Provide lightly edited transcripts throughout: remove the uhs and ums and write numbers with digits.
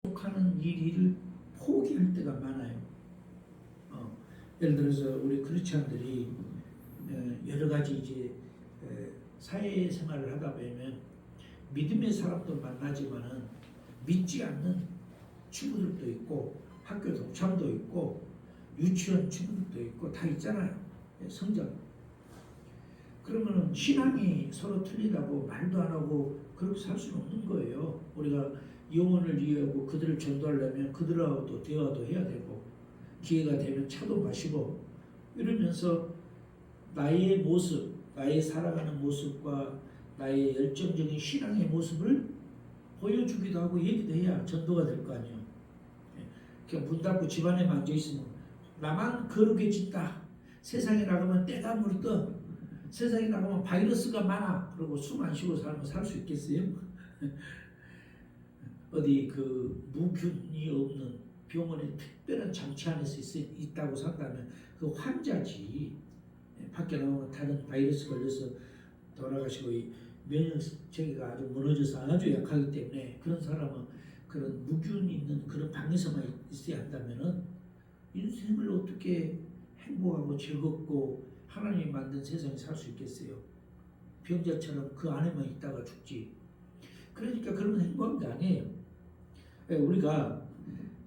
하는 일을 포기할 때가 많아요. 예를 들어서 우리 크리스찬들이 여러 가지 이제 사회생활을 하다 보면 믿음의 사람도 만나지만은 믿지 않는 친구들도 있고 학교 동창도 있고 유치원 친구들도 있고 다 있잖아요. 성장. 그러면은 신앙이 서로 틀리다고 말도 안 하고 그렇게 살 수는 없는 거예요. 우리가 영혼을 이해하고 그들을 전도하려면 그들하고도 대화도 해야 되고 기회가 되면 차도 마시고 이러면서 나의 모습, 나의 살아가는 모습과 나의 열정적인 신앙의 모습을 보여주기도 하고 얘기도 해야 전도가 될 거 아니에요. 그냥 문 닫고 집안에만 앉아있으면 나만 거룩해진다. 세상에 나가면 때가 물떠. 세상에 나가면 바이러스가 많아. 그리고 숨 안 쉬고 살면 살 수 있겠어요? 어디 그 무균이 없는 병원에 특별한 장치 안에서 있다고 산다면 그 환자지. 밖에 나오면 다른 바이러스 걸려서 돌아가시고 면역 체계가 아주 무너져서 아주 약하기 때문에 그런 사람은 그런 무균 있는 그런 방에서만 있어야 한다면은 인생을 어떻게 행복하고 즐겁고 하나님이 만든 세상에 살 수 있겠어요? 병자처럼 그 안에만 있다가 죽지. 그러니까 그러면 행복한 게 아니에요. 우리가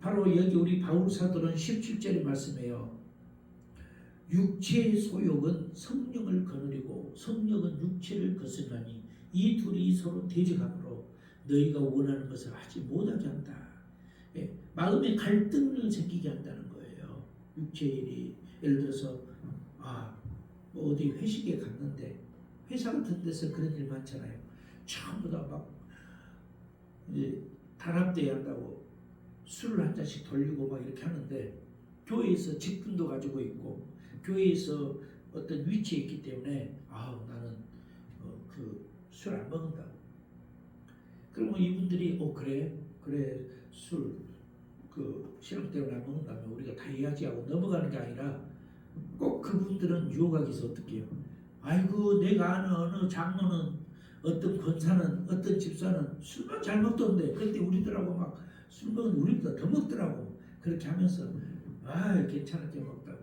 바로 여기 우리 바울 사도는 17절의 말씀이에요. 육체의 소욕은 성령을 거느리고 성령은 육체를 거스르나니 이 둘이 서로 대적하므로 너희가 원하는 것을 하지 못하게 한다. 마음의 갈등을 생기게 한다는 거예요. 육체의 일이. 예를 들어서 뭐 어디 회식에 갔는데 회사 같은 데서 그런 일 많잖아요. 전부 다 막 단합대회 한다고 술을 한 잔씩 돌리고 막 이렇게 하는데 교회에서 직분도 가지고 있고 교회에서 어떤 위치에 있기 때문에 나는 그 술 안 먹는다. 그러면 이분들이 그래 술 그 신앙 때문에 안 먹는다면 우리가 다 해야지 하고 넘어가는 게 아니라 꼭 그분들은 유혹하기 위해서 어떻게 해요? 아이고 내가 아는 어느 장로는 어떤 권사는 어떤 집사는 술만 잘 먹던데 그런데 우리들하고 막 술 먹은 우리보다 더 먹더라고. 그렇게 하면서 괜찮게 먹다고.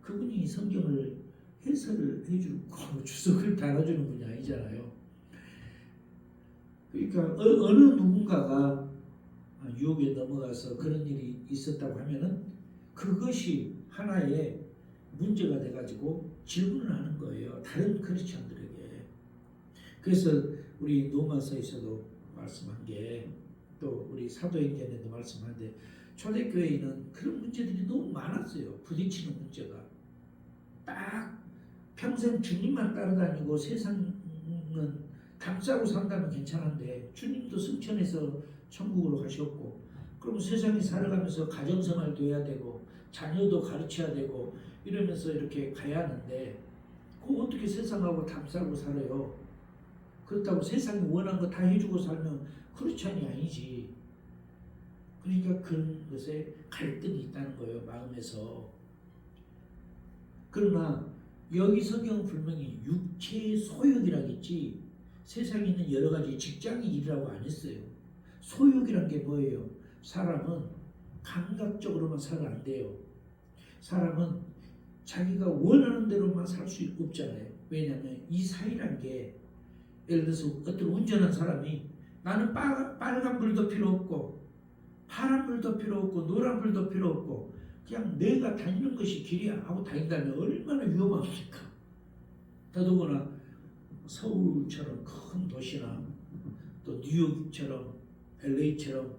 그분이 성경을 해설을 해주고 주석을 달아주는 분이 아니잖아요. 그러니까 어느 누군가가 유혹에 넘어가서 그런 일이 있었다고 하면은 그것이 하나의 문제가 돼가지고 질문을 하는 거예요. 다른 크리스천들에게. 그래서 우리 로마서에서도 말씀한 게 또 우리 사도행전에도 말씀하는데 초대교회에는 그런 문제들이 너무 많았어요. 부딪히는 문제가. 딱 평생 주님만 따라다니고 세상은 감싸고 산다면 괜찮은데 주님도 승천해서 천국으로 가셨고 그럼 세상에 살아가면서 가정생활도 해야 되고 자녀도 가르쳐야 되고 이러면서 이렇게 가야 하는데 그거 어떻게 세상하고 감싸고 살아요? 그렇다고 세상이 원하는 거 다 해주고 살면 크리스찬이 아니지. 그러니까 그런 것에 갈등이 있다는 거예요. 마음에서. 그러나 여기 성경은 분명히 육체의 소욕이라겠지 세상에 있는 여러 가지 직장의 일이라고 안 했어요. 소욕이란 게 뭐예요? 사람은 감각적으로만 살아 안 돼요. 사람은 자기가 원하는 대로만 살 수 없잖아요. 왜냐하면 이 사이란 게 예를 들어서 어떤 운전한 사람이 나는 빨간 불도 필요 없고 파란 불도 필요 없고 노란 불도 필요 없고 그냥 내가 다니는 것이 길이야 하고 다닌다면 얼마나 위험합니까? 더더구나 서울처럼 큰 도시나 또 뉴욕처럼 LA처럼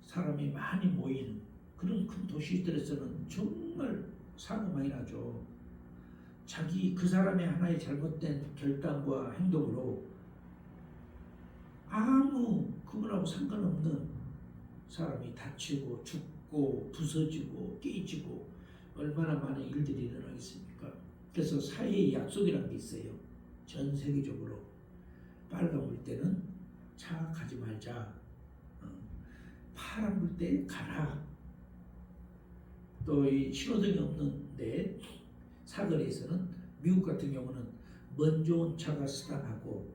사람이 많이 모이는 그런 큰 도시들에서는 정말 사고 많이 나죠. 그 사람의 하나의 잘못된 결단과 행동으로 아무 그거하고 상관없는 사람이 다치고 죽고 부서지고 깨지고 얼마나 많은 일들이 일어나겠습니까? 그래서 사회의 약속이라는 게 있어요. 전 세계적으로 빨간 불 때는 차 가지 말자. 파란 불 때 가라. 또 이 신호등이 없는데 사거리에서는 미국 같은 경우는 먼저 온 차가 스탑하고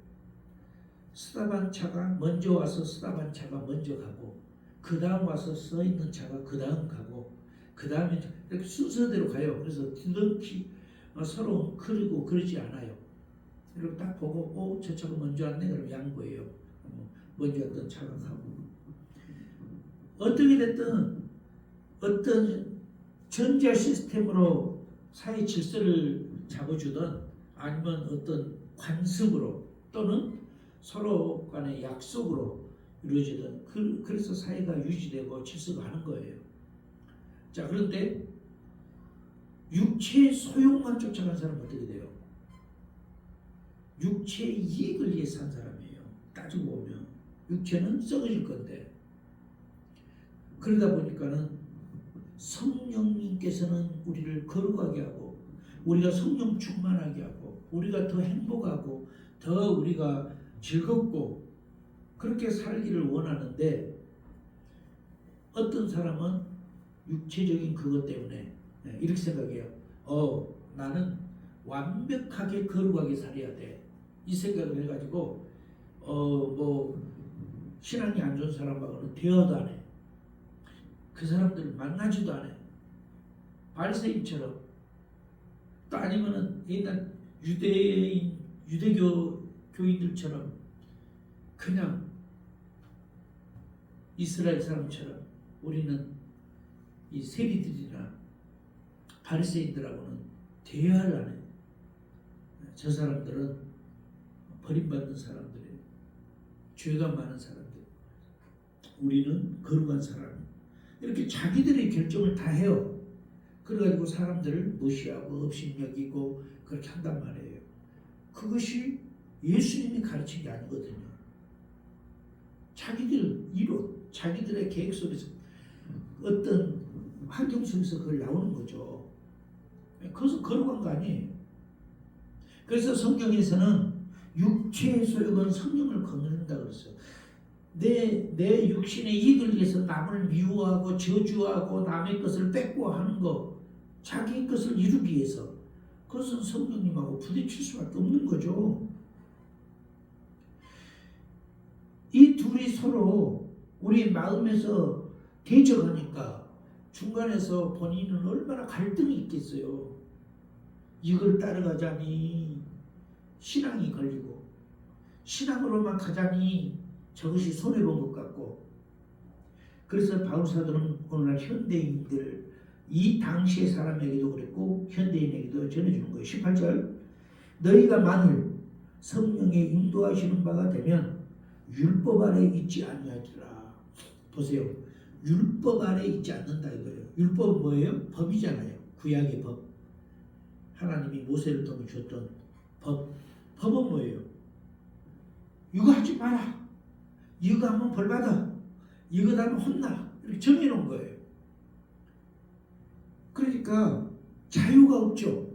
스탑한 차가 먼저 와서 스탑한 차가 먼저 가고 그 다음 와서 써 있는 차가 그 다음 가고 그 다음에 이렇게 순서대로 가요. 그래서 뒤늦게 서로 그리고 그러지 않아요. 이렇게 딱 보고 저 차가 먼저 왔네 그러면 양보해요. 먼저 왔던 차가 가고 어떻게 됐든 어떤 전자 시스템으로 사회 질서를 잡아주든 아니면 어떤 관습으로 또는 서로 간의 약속으로 이루어지든 그래서 사회가 유지되고 질서가 하는 거예요. 자, 그런데 육체의 소욕만 쫓아간 사람은 어떻게 돼요? 육체의 이익을 위해서 산 사람이에요. 따지고 보면 육체는 썩어질 건데 그러다 보니까는 성령님께서는 우리를 거룩하게 하고 우리가 성령 충만하게 하고 우리가 더 행복하고 더 우리가 즐겁고 그렇게 살기를 원하는데 어떤 사람은 육체적인 그것 때문에 이렇게 생각해요. 나는 완벽하게 거룩하게 살아야 돼. 이 생각을 해가지고 뭐 신앙이 안 좋은 사람하고는 대화도 안 해. 그 사람들을 만나지도 않아. 바리새인처럼 또 아니면은 옛날 유대교 교인들처럼 그냥 이스라엘 사람처럼 우리는 이 세리들이나 바리새인들하고는 대화를 안 해요. 저 사람들은 버림받는 사람들이에요. 죄가 많은 사람들. 우리는 거룩한 사람. 이렇게 자기들의 결정을 다 해요. 그래가지고 사람들을 무시하고 업신여기고 그렇게 한단 말이에요. 그것이 예수님이 가르친 게 아니거든요. 자기들 이론, 자기들의 계획 속에서 어떤 환경 속에서 그걸 나오는 거죠. 그것은 거룩한 거 아니에요. 그래서 성경에서는 육체의 소욕은 성령을 거느린다 그랬어요. 내 육신의 이익을 위해서 남을 미워하고 저주하고 남의 것을 뺏고 하는 거, 자기 것을 이루기 위해서 그것은 성령님하고 부딪힐 수밖에 없는 거죠. 이 둘이 서로 우리 마음에서 대적하니까 중간에서 본인은 얼마나 갈등이 있겠어요. 이걸 따라가자니 신앙이 걸리고 신앙으로만 가자니 저것이 손해본 것 같고 그래서 바울사도는 오늘날 현대인들 이 당시의 사람에게도 그랬고 현대인에게도 전해주는 거예요. 18절 너희가 만일 성령의 인도하시는 바가 되면 율법 아래 있지 아니하리라. 보세요. 율법 아래 있지 않는다 이거예요. 율법은 뭐예요? 법이잖아요. 구약의 법. 하나님이 모세를 통해 줬던 법. 법은 뭐예요? 이거 하지 마라. 이거 하면 벌받아. 이거 하면 혼나. 이렇게 정해놓은 거예요. 그러니까 자유가 없죠.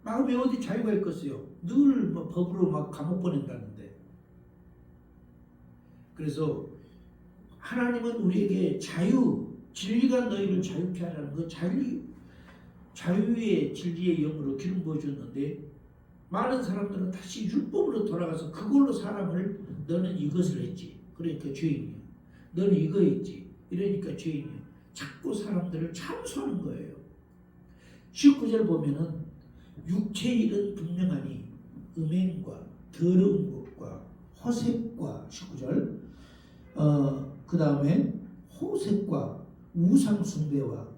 마음에 어디 자유가 있겠어요. 늘 뭐 법으로 막 감옥 보낸다는데. 그래서 하나님은 우리에게 자유, 진리가 너희를 자유케 하라는 그 자유의 진리의 영으로 기름 부어줬는데 많은 사람들은 다시 율법으로 돌아가서 그걸로 사람을 너는 이것을 했지. 그러니까 죄인이야. 너는 이거 했지. 이러니까 죄인이야. 자꾸 사람들을 참소하는 거예요. 19절 보면은 육체의 일은 분명하니 음행과 더러운 것과 허색과 19절 그 다음에 호색과 우상숭배와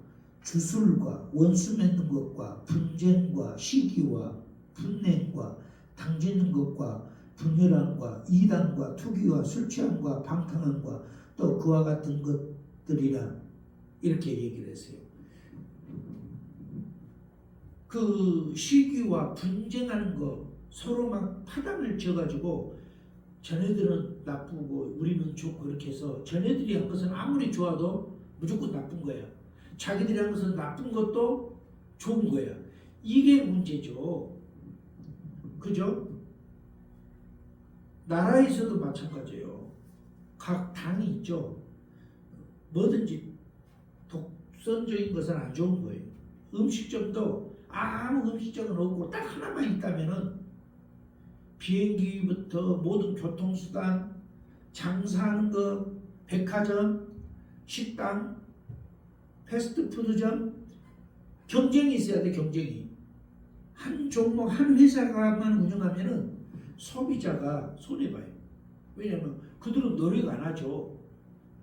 주술과 원수 맺는 것과 분쟁과 시기와 분냉과 당짓는 것과 분열함과 이단과 투기와 술취함과 방탕함과 또 그와 같은 것들이라 이렇게 얘기를 했어요. 그 시기와 분쟁하는 거 서로 막 파단을 지어가지고 자네들은 나쁘고 우리는 좋고 그렇게 해서 자네들이 한 것은 아무리 좋아도 무조건 나쁜 거야. 자기들이 한 것은 나쁜 것도 좋은 거야. 이게 문제죠. 그죠? 나라에서도 마찬가지예요. 각 당이 있죠. 뭐든지 독선적인 것은 안 좋은 거예요. 음식점도 아무 음식점은 없고 딱 하나만 있다면은 비행기부터 모든 교통수단, 장사하는 거, 백화점 식당, 패스트푸드점 경쟁이 있어야 돼. 경쟁이. 한 종목 한 회사가만 운영하면은 소비자가 손해봐요. 왜냐면 그들은 노력 안 하죠.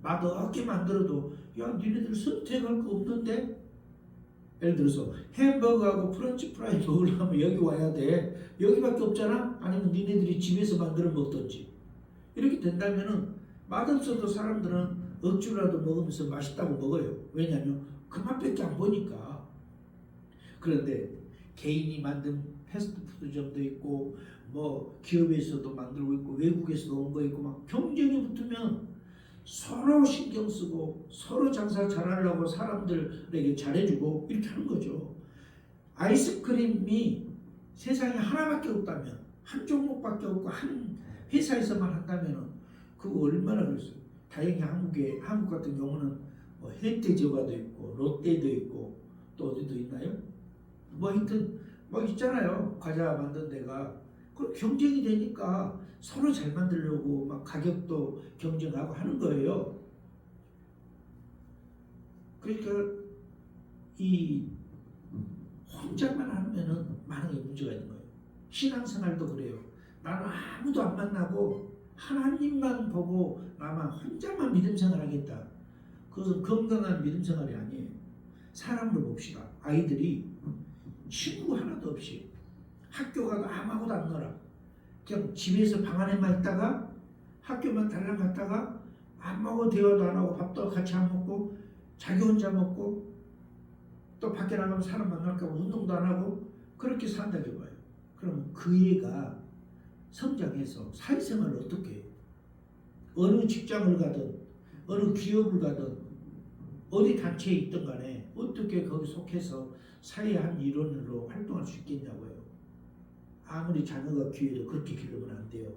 맛없게 만들어도 야 니네들 선택할 거 없는데. 예를 들어서 햄버거하고 프렌치 프라이 먹으려면 여기 와야 돼. 여기밖에 없잖아. 아니면 니네들이 집에서 만들어 먹든지. 이렇게 된다면은 맛없어도 사람들은 억지로라도 먹으면서 맛있다고 먹어요. 왜냐하면 그 맛밖에 안 보니까. 그런데 개인이 만든 패스트푸드점도 있고 뭐 기업에서도 만들고 있고 외국에서도 온 거 있고 막 경쟁이 붙으면 서로 신경 쓰고 서로 장사 잘하려고 사람들에게 잘해주고 이렇게 하는 거죠. 아이스크림이 세상에 하나밖에 없다면 한 종목밖에 없고 한 회사에서만 한다면 그거 얼마나 그랬어요. 다행히 한국 같은 경우는 뭐 혜태저가도 있고 롯데도 있고 또 어디도 있나요? 뭐 하여튼 뭐 있잖아요. 과자 만든 데가. 그 경쟁이 되니까 서로 잘 만들려고 막 가격도 경쟁하고 하는 거예요. 그러니까 이 혼자만 하면은 많은 문제가 있는 거예요. 신앙생활도 그래요. 나는 아무도 안 만나고 하나님만 보고 나만 혼자만 믿음생활 하겠다. 그것은 건강한 믿음생활이 아니에요. 사람을 봅시다. 아이들이 친구 하나도 없이 학교 가도 아무것도 안 놀아. 그냥 집에서 방 안에만 있다가 학교만 달랑 갔다가 아무하고 대화도 안 하고 밥도 같이 안 먹고 자기 혼자 먹고 또 밖에 나가면 사람 만날까 봐 운동도 안 하고 그렇게 산다고 봐요. 그럼 그 애가 성장해서 사회생활을 어떻게 해요? 어느 직장을 가든 어느 기업을 가든 어디 단체에 있든 간에 어떻게 거기 속해서 사회의 한 일원으로 활동할 수 있겠냐고요. 아무리 자녀가 귀해도 그렇게 기르면 안 돼요.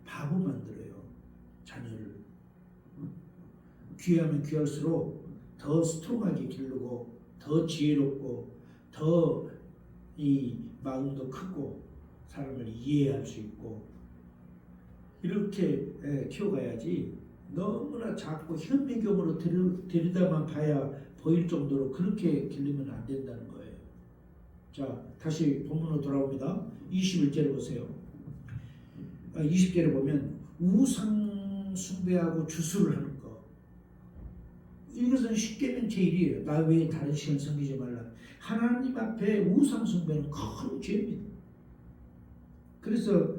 바보 만들어요. 자녀를. 귀하면 귀할수록 더 스트롱하게 기르고 더 지혜롭고 더 이 마음도 크고 사람을 이해할 수 있고 이렇게 키워가야지 너무나 작고 현미경으로 들여다만 봐야 보일 정도로 그렇게 기르면 안 된다는 거예요. 자, 다시 본문으로 돌아옵니다. 21절을 보세요. 20절에 보면 우상 숭배하고 주술을 하는 거. 이것은 십계명 제1이에요. 나 외에 다른 신을 섬기지 말라. 하나님 앞에 우상 숭배는 큰 죄입니다. 그래서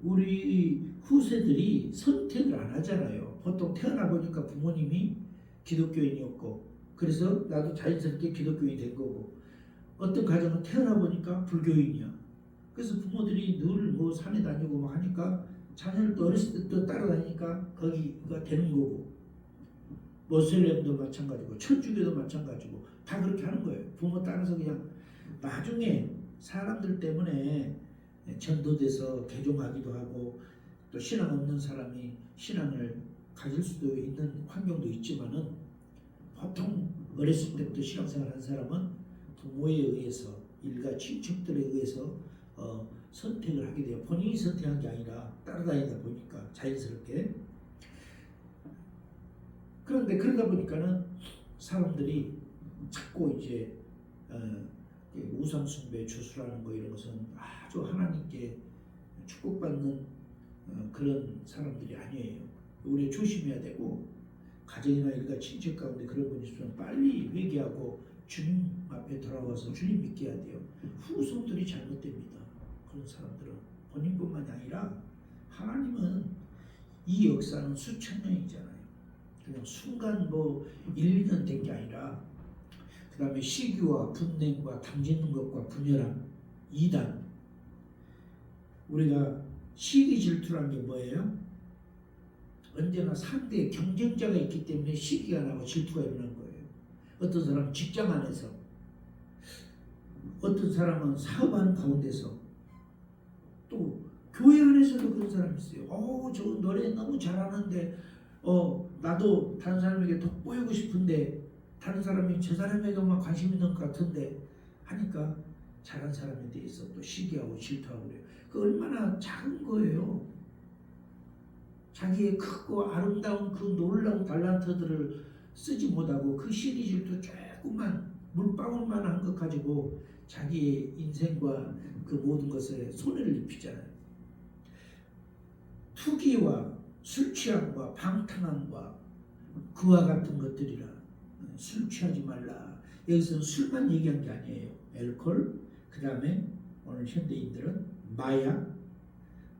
우리 후세들이 선택을 안 하잖아요. 보통 태어나 보니까 부모님이 기독교인이었고 그래서 나도 자연스럽게 기독교인이 된 거고 어떤 가정은 태어나 보니까 불교인이야. 그래서 부모들이 늘 뭐 산에 다니고 막 하니까 자녀를 또 어렸을 때부터 따라다니니까 거기가 되는 거고 모슬렘도 마찬가지고 천주교도 마찬가지고 다 그렇게 하는 거예요. 부모 따라서 그냥 나중에 사람들 때문에 전도돼서 개종하기도 하고 또 신앙 없는 사람이 신앙을 가질 수도 있는 환경도 있지만은 보통 어렸을 때부터 신앙생활 한 사람은 부모에 의해서 일가 친척들에 의해서 선택을 하게 돼요. 본인이 선택한 게 아니라 따라다니다 보니까 자연스럽게. 그런데 그러다 보니까는 사람들이 자꾸 이제 우상숭배, 주술하는 거 이런 것은 아주 하나님께 축복받는 그런 사람들이 아니에요. 우리 조심해야 되고 가정이나 일가 친척 가운데 그런 분이 있으면 빨리 회개하고 주님 앞에 돌아와서 주님 믿게 해야 돼요. 후손들이 잘못됩니다. 그런 사람들은 본인뿐만이 아니라 하나님은 이 역사는 수천 년이잖아요. 그냥 순간 뭐 1, 2년 된 게 아니라 그 다음에 시기와 분냉과 당짓는 것과 분열함 2단. 우리가 시기 질투라는 게 뭐예요? 언제나 상대의 경쟁자가 있기 때문에 시기가 나고 질투가 일어난 거예요. 어떤 사람은 직장 안에서, 어떤 사람은 사업하는 가운데서, 또 교회 안에서도 그런 사람이 있어요. 저 노래 너무 잘하는데 나도 다른 사람에게 돋보이고 싶은데 다른 사람이 저 사람에게만 관심 있는 것 같은데 하니까 잘한 사람에 대해서 또 시기하고 질투하고 그래요. 그 얼마나 작은 거예요. 자기의 크고 아름다운 그 놀라운 달란트들을 쓰지 못하고 그 시리즈도 조금만 물방울만 한 것 가지고 자기의 인생과 그 모든 것에 손해를 입히잖아요. 투기와 술 취함과 방탕함과 그와 같은 것들이라. 술 취하지 말라. 여기서는 술만 얘기한 게 아니에요. 알코올, 그 다음에 오늘 현대인들은 마약,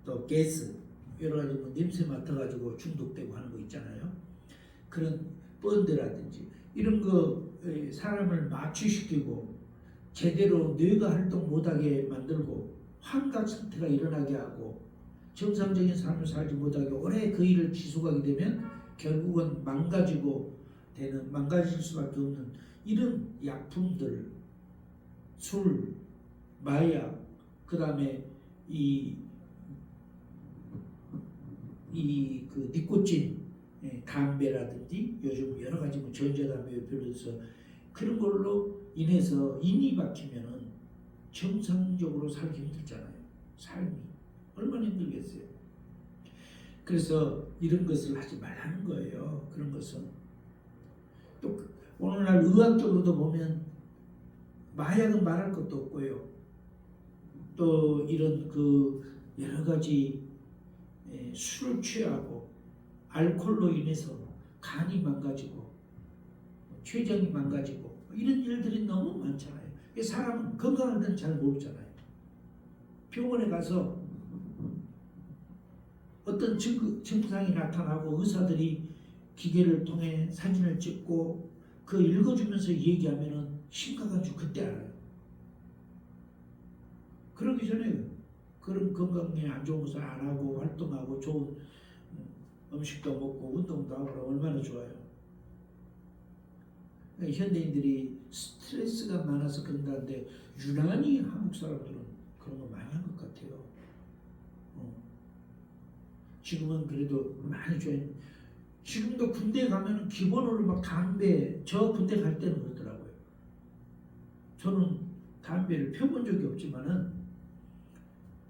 또 가스, 여러 가지 뭐 냄새 맡아가지고 중독되고 하는 거 있잖아요. 그런 펀드라든지 이런 거 사람을 마취시키고 제대로 뇌가 활동 못하게 만들고 환각 상태가 일어나게 하고 정상적인 삶을 살지 못하게 오래 그 일을 지속하게 되면 결국은 망가질 수밖에 없는 이런 약품들, 술, 마약, 그 다음에 그 니코틴, 담배라든지 요즘 여러 가지 뭐 전자담배를 비롯해서 그런 걸로 인해서 인이 박히면은 정상적으로 살기 힘들잖아요. 삶이 얼마나 힘들겠어요. 그래서 이런 것을 하지 말라는 거예요. 그런 것은 또 오늘날 의학적으로도 보면 마약은 말할 것도 없고요. 또 이런 그 여러 가지 술을 취하고 알코올로 인해서 간이 망가지고 췌장이 망가지고 이런 일들이 너무 많잖아요. 사람은 건강한 건 잘 모르잖아요. 병원에 가서 어떤 증상이 나타나고 의사들이 기계를 통해 사진을 찍고 그 읽어주면서 얘기하면은 심각한 줄 그때 알아요. 그러기 전에 그런 건강에 안 좋은 것을 안 하고 활동하고 좋은 음식도 먹고 운동도 하고 얼마나 좋아요. 현대인들이 스트레스가 많아서 그런다는데 유난히 한국 사람들은 그런 거 많이 한 것 같아요. 지금은 그래도 많이 좋아요. 지금도 군대 가면 기본으로 막 담배, 저 군대 갈 때는 그렇더라고요. 저는 담배를 펴본 적이 없지만은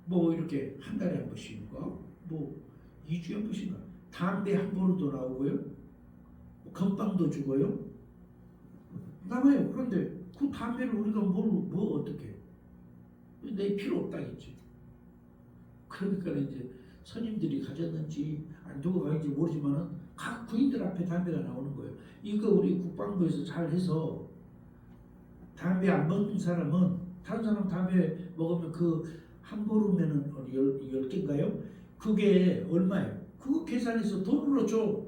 뭐 이렇게 한 달에 한 번씩인가 뭐 2주에 한 번씩인가 담배 한 보루도 나오고요. 건빵도 주고요. 나와요. 그런데 그 담배를 우리가 뭐 어떻게 내 필요 없다겠지. 그러니까 이제 선임들이 가졌는지 안 두고 가는지 모르지만은 각 부인들 앞에 담배가 나오는 거예요. 이거 우리 국방부에서 잘 해서 담배 안 먹는 사람은 다른 사람 담배 먹으면 그 한 보루면은 10개인가요? 그게 얼마예요? 그거 계산해서 돈으로 줘.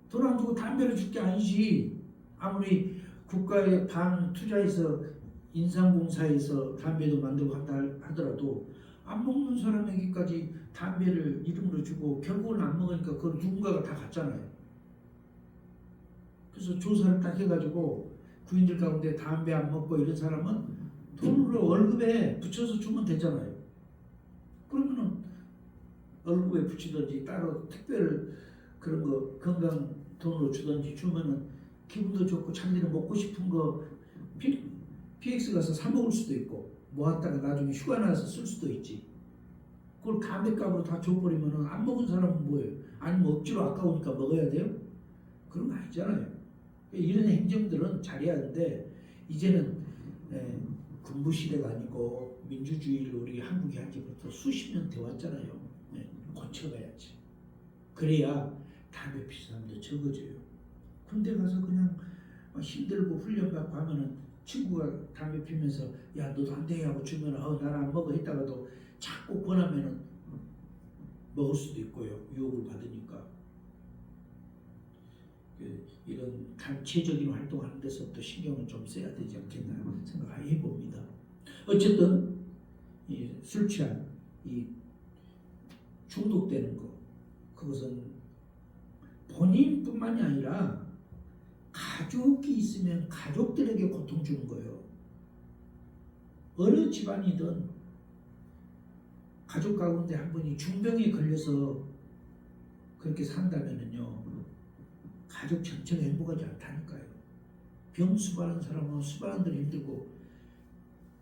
돈 안 주고 담배를 줄 게 아니지. 아무리 국가에 반 투자해서 인상공사에서 담배도 만들고 한다 하더라도 안 먹는 사람에게까지 담배를 이름으로 주고 결국은 안 먹으니까 그걸 누군가가 다 갖잖아요. 그래서 조사를 딱 해가지고 구인들 가운데 담배 안 먹고 이런 사람은 돈으로 월급에 붙여서 주면 되잖아요. 그러면은 월급에 붙이든지 따로 특별 그런 거 건강 돈으로 주든지 주면은 기분도 좋고 자기는 먹고 싶은 거 PX 가서 사 먹을 수도 있고 모았다가 나중에 휴가 나서 쓸 수도 있지. 그걸 담배값으로 다 줘버리면은 안 먹은 사람은 뭐예요? 아니면 억지로 아까우니까 먹어야 돼요? 그런 거 아니잖아요. 이런 행정들은 잘해야 하는데 이제는 군부 시대가 아니고 민주주의를 우리 한국이 한 지부터 수십 년 돼 왔잖아요. 고쳐가야지. 그래야 담배 피는 사람도 적어져요. 군대 가서 그냥 힘들고 훈련받고 하면은 친구가 담배 피면서 야 너도 안 돼 하고 주면 나는 안 먹어 했다가도 자꾸 권하면은 먹을 수도 있고요. 유혹을 받으니까. 이런 단체적인 활동하는 데서부터 신경을 좀 써야 되지 않겠나 생각해 봅니다. 어쨌든 술 취한 중독되는 거 그것은 본인뿐만이 아니라 가족이 있으면 가족들에게 고통 주는 거예요. 어느 집안이든 가족 가운데 한 분이 중병에 걸려서 그렇게 산다면은요 가족 전체가 행복하지 않다니까요. 병 수반하는 사람은 수반하는 대로 힘들고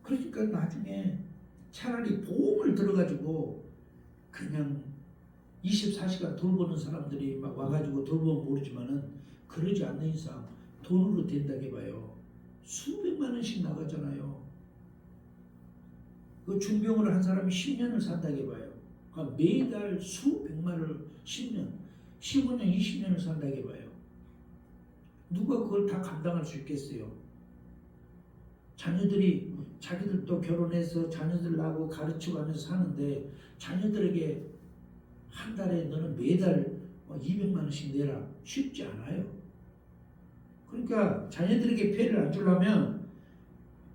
그러니까 나중에 차라리 보험을 들어가지고 그냥 24시간 돌보는 사람들이 막 와가지고 돌보면 모르지만은 그러지 않는 이상 돈으로 된다게 봐요. 수백만 원씩 나가잖아요. 그 중병을 한 사람이 10년을 산다게 봐요. 그러니까 매달 수백만 원을 10년, 15년, 20년을 산다게 봐요. 누가 그걸 다 감당할 수 있겠어요? 자녀들이 자기들도 결혼해서 자녀들 낳고 가르치고 하면서 사는데 자녀들에게 한 달에 너는 매달 200만 원씩 내라. 쉽지 않아요. 그러니까 자녀들에게 피해를 안 주려면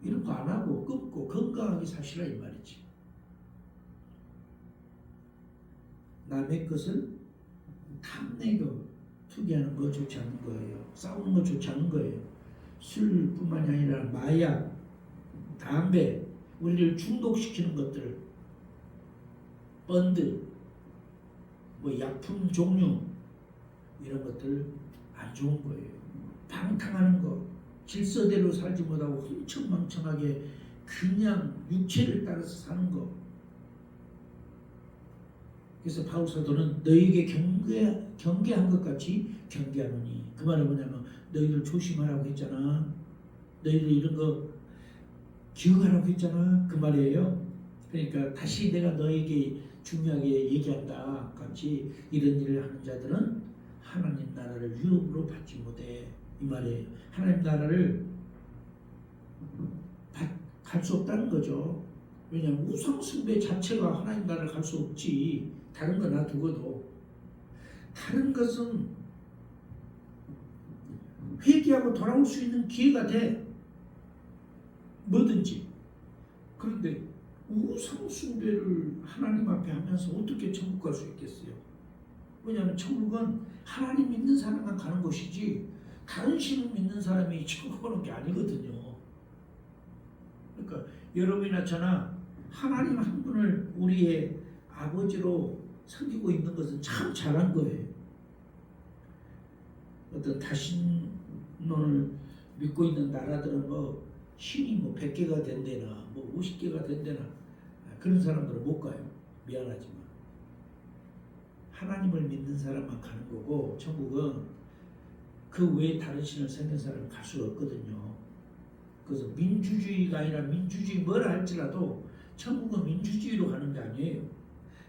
이런 거 안 하고 끊고 건강하게 사시라 이 말이지. 남의 것을 탐내고 투기하는 거 좋지 않은 거예요. 싸우는 거 좋지 않은 거예요. 술뿐만이 아니라 마약, 담배, 우리를 중독시키는 것들, 펀드, 뭐 약품 종류 이런 것들 안 좋은 거예요. 방탕하는 거, 질서대로 살지 못하고 흥청망청하게 그냥 육체를 따라서 사는 거. 그래서 바울 사도는 너희에게 경계한 것 같이 경계하노니, 그 말은 뭐냐면 너희들 조심하라고 했잖아. 너희들 이런 거 기억하라고 했잖아. 그 말이에요. 그러니까 다시 내가 너에게 중요하게 얘기한다. 같이 이런 일을 하는 자들은 하나님 나라를 유업으로 받지 못해. 이 말이에요. 하나님 나라를 갈 수 없다는 거죠. 왜냐하면 우상숭배 자체가 하나님 나라를 갈 수 없지. 다른 거 놔두고도. 다른 것은 회개하고 돌아올 수 있는 기회가 돼. 뭐든지. 그런데 우상숭배를 하나님 앞에 하면서 어떻게 천국 갈 수 있겠어요? 왜냐하면 천국은 하나님 믿는 사람만 가는 것이지 다른 신을 믿는 사람이 천국 가는 게 아니거든요. 그러니까 여러분이나 저나 하나님 한 분을 우리의 아버지로 섬기고 있는 것은 참 잘한 거예요. 어떤 다신론을 믿고 있는 나라들은 뭐 신이 뭐 100개가 된대나 뭐 50개가 된대나 그런 사람들은 못 가요. 미안하지만 하나님을 믿는 사람만 가는 거고, 천국은 그 외에 다른 신을 섬기는 사람은 갈 수가 없거든요. 그래서 민주주의가 아니라 민주주의 뭐라 할지라도 천국은 민주주의로 가는 게 아니에요.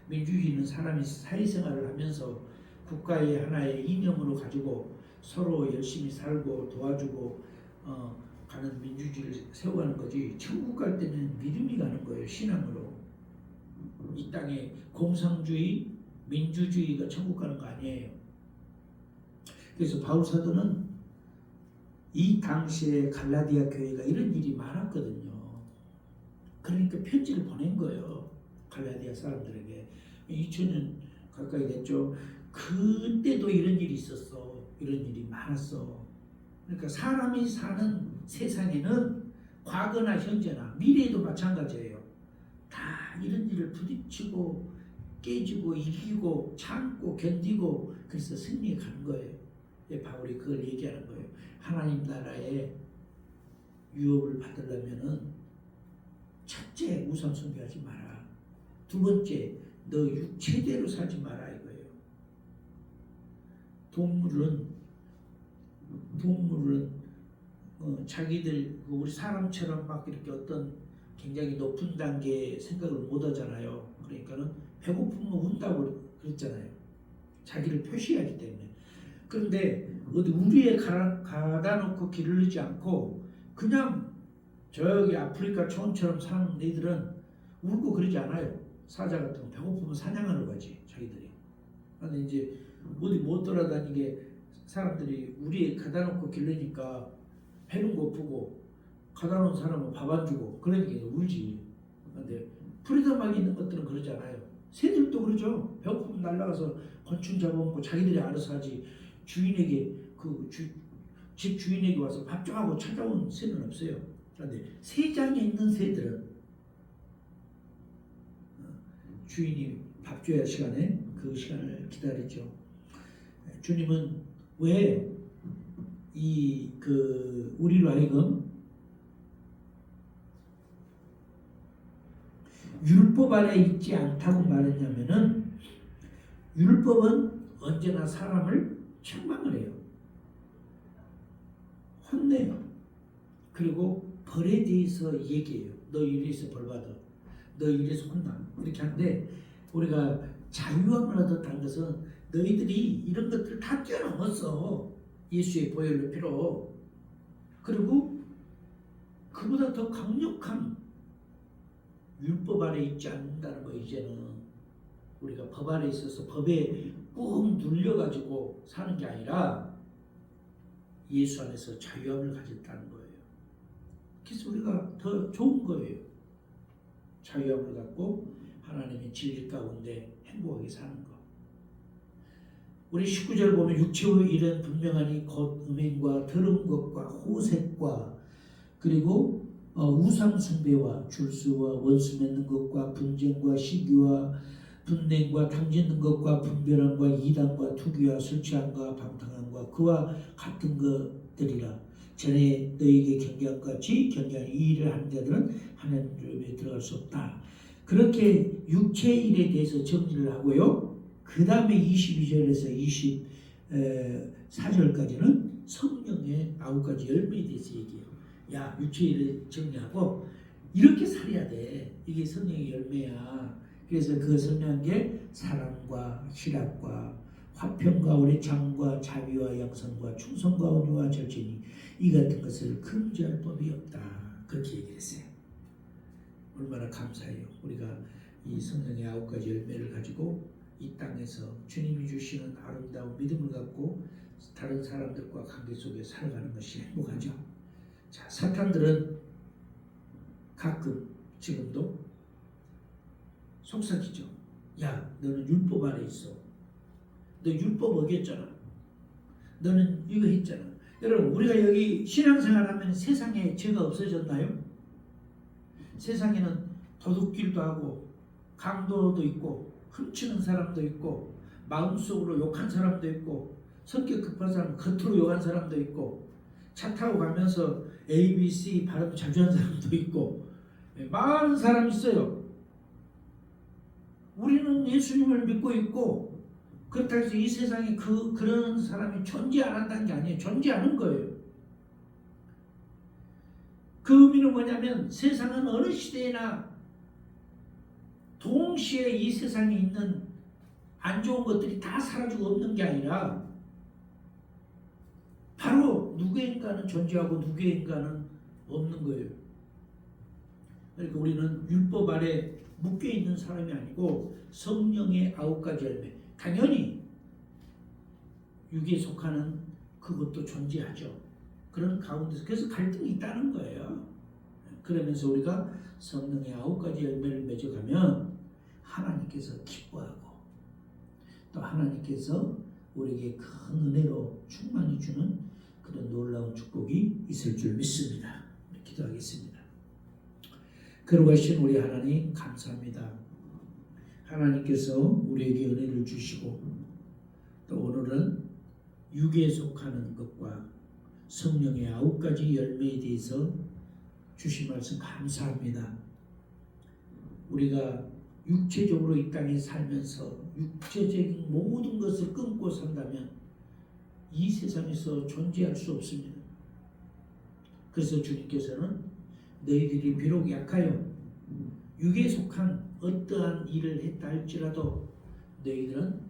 민주주의는 사람이 사회생활을 하면서 국가의 하나의 이념으로 가지고 서로 열심히 살고 도와주고 가는 민주주의를 세워가는 거지. 천국 갈 때는 믿음이 가는 거예요. 신앙으로. 이 땅에 공산주의, 민주주의가 천국 가는 거 아니에요. 그래서 바울 사도는 이 당시에 갈라디아 교회가 이런 일이 많았거든요. 그러니까 편지를 보낸 거예요. 갈라디아 사람들에게. 2000년 가까이 됐죠. 그때도 이런 일이 있었어. 이런 일이 많았어. 그러니까 사람이 사는 세상에는 과거나 현재나 미래에도 마찬가지예요. 다 이런 일을 부딪히고 깨지고 이기고 참고 견디고 그래서 승리해 가는 거예요. 바울이 그걸 얘기하는 거예요. 하나님 나라에 유업을 받으려면은 첫째 우상 숭배하지 마라. 두 번째 너 육체대로 살지 마라 이거예요. 동물은 자기들 우리 사람처럼 막 이렇게 어떤 굉장히 높은 단계의 생각을 못 하잖아요. 그러니까는 배고프면 운다고 그랬잖아요. 자기를 표시하기 때문에. 그런데 어디 우리에 가다 놓고 기르지 않고 그냥 저기 아프리카 초원처럼 사는 애들은 울고 그러지 않아요. 사자 같은 거 배고프면 사냥하러 가지 자기들이. 근데 이제 어디 못 돌아다니게 사람들이 우리에 가다 놓고 기르니까 배는 고프고 가다 놓은 사람은 밥 안 주고 그러니까 울지. 근데 프리덤하게 있는 것들은 그러지 않아요. 새들도 그러죠. 배고프면 날아가서 곤충 잡아먹고 자기들이 알아서 하지. 주인에게 집 주인에게 와서 밥 좀 하고 찾아온 새는 없어요. 그런데 새장에 있는 새들은 주인이 밥 줘야 할 시간에 그 시간을 기다리죠. 주님은 왜 우리로 하여금 율법 아래 있지 않다고 말했냐면은 율법은 언제나 사람을 책망을 해요. 혼내요. 그리고 벌에 대해서 얘기해요. 너 이래서 벌 받아. 너 이래서 혼나. 이렇게 하는데 우리가 자유함을 얻었다는 것은 너희들이 이런 것들을 다 뛰어넘었어. 예수의 보혈로 피로. 그리고 그보다 더 강력한 율법 아래 있지 않는다는 거. 이제는 우리가 법 아래 있어서 법에 꾹 눌려가지고 사는 게 아니라 예수 안에서 자유함을 가졌다는 거예요. 그래서 우리가 더 좋은 거예요. 자유함을 갖고 하나님의 진리 가운데 행복하게 사는 거. 우리 19절 보면 육체의 일은 분명하니 곧 음행과 더러운 것과 호색과 그리고 우상 숭배와 줄수와 원수 맺는 것과 분쟁과 시기와 분냉과 당짓는 것과 분별함과 이단과 투기와 술 취함과 방탕함과 그와 같은 것들이라. 전에 너희에게 경계한 것 같이 경계한 이 일을 하는 자들은 하나님의 들어갈 수 없다. 그렇게 육체의 일에 대해서 정리를 하고요. 그 다음에 22절에서 24절까지는 성령의 9가지 열매에 대해서 얘기해요. 야, 육체의 일을 정리하고 이렇게 살아야 돼. 이게 성령의 열매야. 그래서 그 성령한 게 사랑과 희락과 화평과 오래 참과 자비와 양선과 충성과 온유와 절제니 이 같은 것을 금지할 법이 없다. 그렇게 얘기했어요. 얼마나 감사해요. 우리가 이 성령의 9가지 열매를 가지고 이 땅에서 주님이 주시는 아름다운 믿음을 갖고 다른 사람들과 관계 속에 살아가는 것이 행복하죠. 자, 사탄들은 가끔 지금도 속삭이죠. 야, 너는 율법 아래 있어. 너 율법 어겼잖아. 너는 이거 했잖아. 여러분, 우리가 여기 신앙생활하면 세상에 죄가 없어졌나요? 세상에는 도둑질도 하고 강도도 있고 훔치는 사람도 있고 마음속으로 욕한 사람도 있고 성격 급한 사람 겉으로 욕한 사람도 있고 차 타고 가면서 ABC 발음 자주 하는 사람도 있고 많은 사람이 있어요. 우리는 예수님을 믿고 있고 그렇다고 해서 이 세상에 그런 사람이 존재 안 한다는 게 아니에요. 존재하는 거예요. 그 의미는 뭐냐면 세상은 어느 시대나 동시에 이 세상에 있는 안 좋은 것들이 다 사라지고 없는 게 아니라 바로 누구인가는 존재하고 누구인가는 없는 거예요. 그러니까 우리는 율법 아래 묶여있는 사람이 아니고 성령의 9가지 열매, 당연히 육에 속하는 그것도 존재하죠. 그런 가운데서 그래서 갈등이 있다는 거예요. 그러면서 우리가 성령의 9가지 열매를 맺어가면 하나님께서 기뻐하고 또 하나님께서 우리에게 큰 은혜로 충만히 주는 그런 놀라운 축복이 있을 줄 믿습니다. 기도하겠습니다. 거룩하신 우리 하나님 감사합니다. 하나님께서 우리에게 은혜를 주시고 또 오늘은 육에 속하는 것과 성령의 9가지 열매에 대해서 주신 말씀 감사합니다. 우리가 육체적으로 이 땅에 살면서 육체적인 모든 것을 끊고 산다면 이 세상에서 존재할 수 없습니다. 그래서 주님께서는 너희들이 비록 약하여 육에 속한 어떠한 일을 했다 할지라도 너희들은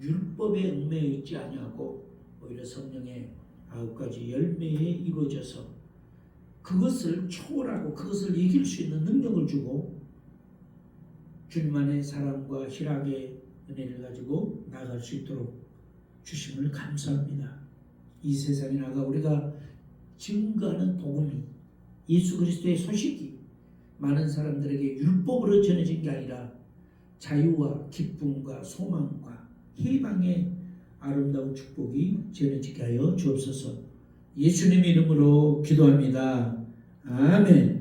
율법에 얽매여 있지 아니하고 오히려 성령의 9가지 열매에 이루어져서 그것을 초월하고 그것을 이길 수 있는 능력을 주고 주님만의 사랑과 희락의 은혜를 가지고 나아갈 수 있도록 주심을 감사합니다. 이 세상에 나가 우리가 증거하는 복음이 예수 그리스도의 소식이 많은 사람들에게 율법으로 전해진 게 아니라 자유와 기쁨과 소망과 희망의 아름다운 축복이 전해지게 하여 주옵소서. 예수님 이름으로 기도합니다. 아멘.